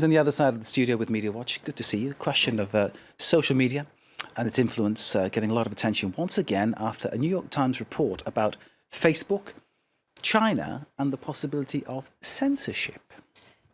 On the other side of the studio with Media Watch. Good to see you. Question of social media and its influence getting a lot of attention once again after a New York Times report about Facebook, China, and the possibility of censorship.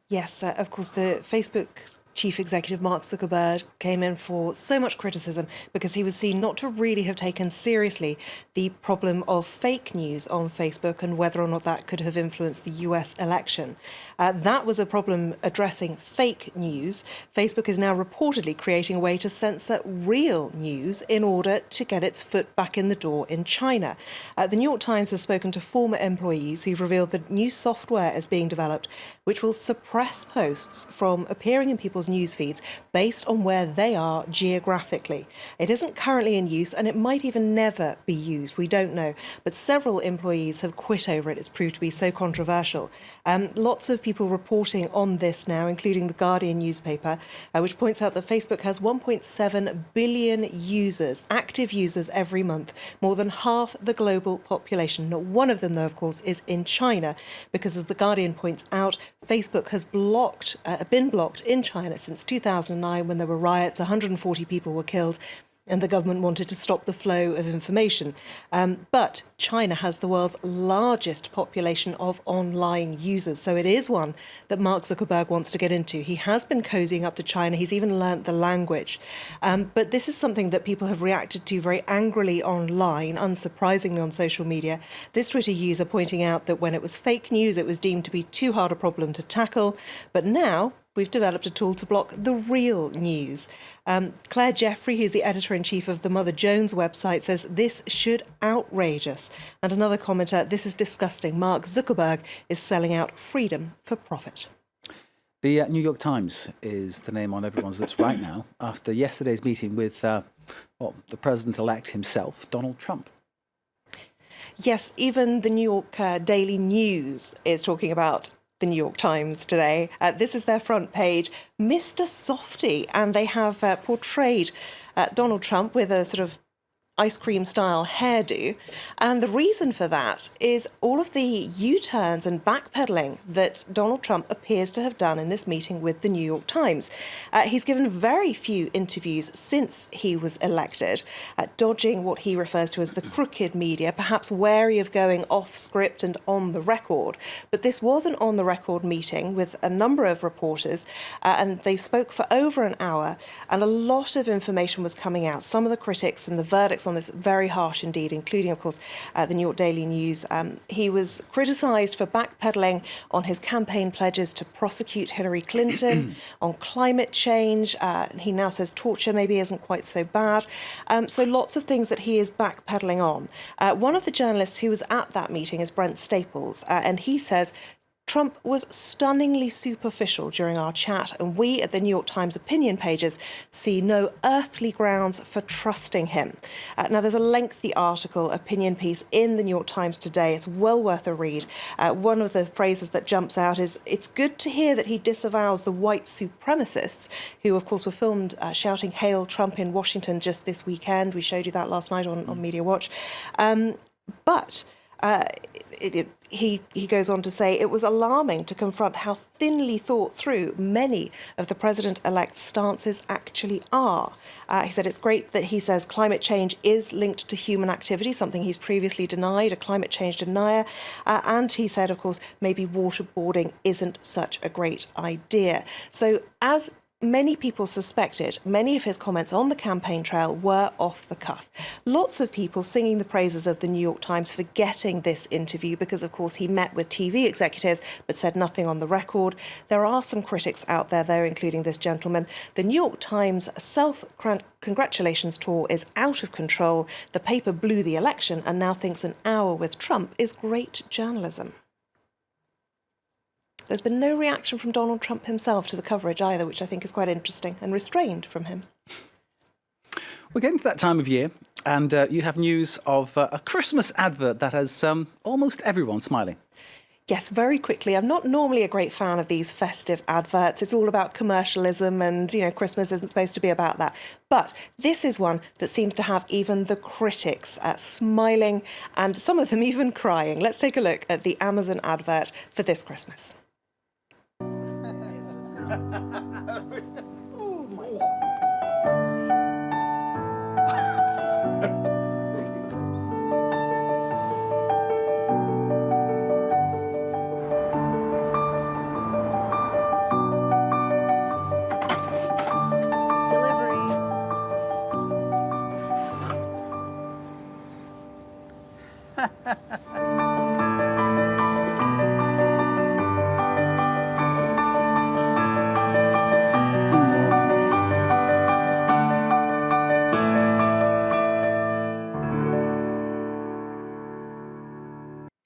Yes, of course, the Facebook chief executive Mark Zuckerberg came in for so much criticism because he was seen not to really have taken seriously the problem of fake news on Facebook and whether or not that could have influenced the US election. That was a problem addressing fake news. Facebook is now reportedly creating a way to censor real news in order to get its foot back in the door in China. The New York Times has spoken to former employees who've revealed that new software is being developed which will suppress posts from appearing in people's news feeds based on where they are geographically. It isn't currently in use and it might even never be used. We don't know. But several employees have quit over it. It's proved to be so controversial. Lots of people reporting on this now, including the Guardian newspaper, which points out that Facebook has 1.7 billion users, active users every month, more than half the global population. Not one of them, though, of course, is in China, because as the Guardian points out, Facebook has been blocked in China since 2009 when there were riots, 140 people were killed, and the government wanted to stop the flow of information. But China has the world's largest population of online users, so it is one that Mark Zuckerberg wants to get into. He has been cozying up to China. He's even learnt the language. But this is something that people have reacted to very angrily online, unsurprisingly on social media. This Twitter user pointing out that when it was fake news, it was deemed to be too hard a problem to tackle. But now we've developed a tool to block the real news. Claire Jeffrey, who's the editor-in-chief of the Mother Jones website, says this should outrage us. And another commenter, this is disgusting. Mark Zuckerberg is selling out freedom for profit. The New York Times is the name on everyone's lips right now after yesterday's meeting with the president-elect himself, Donald Trump. Yes, even the New York Daily News is talking about the New York Times today. This is their front page, Mr. Softy, and they have portrayed Donald Trump with a sort of ice cream style hairdo. And the reason for that is all of the U-turns and backpedaling that Donald Trump appears to have done in this meeting with the New York Times. He's given very few interviews since he was elected, dodging what he refers to as the crooked media, perhaps wary of going off script and on the record. But this was an on the record meeting with a number of reporters, and they spoke for over an hour, and a lot of information was coming out. Some of the critics and the verdicts on this very harsh indeed, including, of course, the New York Daily News. He was criticised for backpedaling on his campaign pledges to prosecute Hillary Clinton, on climate change. He now says torture maybe isn't quite so bad. So lots of things that he is backpedaling on. One of the journalists who was at that meeting is Brent Staples, and he says, Trump was stunningly superficial during our chat, and we at the New York Times opinion pages see no earthly grounds for trusting him. Now, there's a lengthy article, opinion piece in the New York Times today. It's well worth a read. One of the phrases that jumps out is, it's good to hear that he disavows the white supremacists, who, of course, were filmed shouting Hail Trump in Washington just this weekend. We showed you that last night on Media Watch. He goes on to say it was alarming to confront how thinly thought through many of the president-elect's stances actually are. He said it's great that he says climate change is linked to human activity, something he's previously denied, a climate change denier. And he said, of course, maybe waterboarding isn't such a great idea. So as many people suspected, many of his comments on the campaign trail were off the cuff. Lots of people singing the praises of the New York Times for getting this interview because, of course, he met with TV executives but said nothing on the record. There are some critics out there, though, including this gentleman. The New York Times self-congratulations tour is out of control. The paper blew the election and now thinks an hour with Trump is great journalism. There's been no reaction from Donald Trump himself to the coverage either, which I think is quite interesting, and restrained from him. We're getting to that time of year, and you have news of a Christmas advert that has almost everyone smiling. Yes, very quickly. I'm not normally a great fan of these festive adverts. It's all about commercialism and, Christmas isn't supposed to be about that. But this is one that seems to have even the critics smiling and some of them even crying. Let's take a look at the Amazon advert for this Christmas. Oh my. Delivery.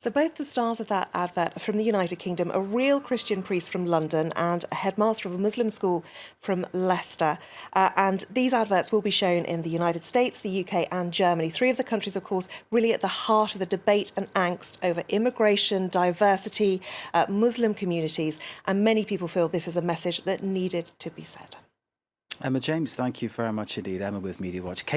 So both the stars of that advert are from the United Kingdom, a real Christian priest from London and a headmaster of a Muslim school from Leicester. And these adverts will be shown in the United States, the UK and Germany. Three of the countries, of course, really at the heart of the debate and angst over immigration, diversity, Muslim communities. And many people feel this is a message that needed to be said. Emma James, thank you very much indeed. Emma with Media Watch. Kate with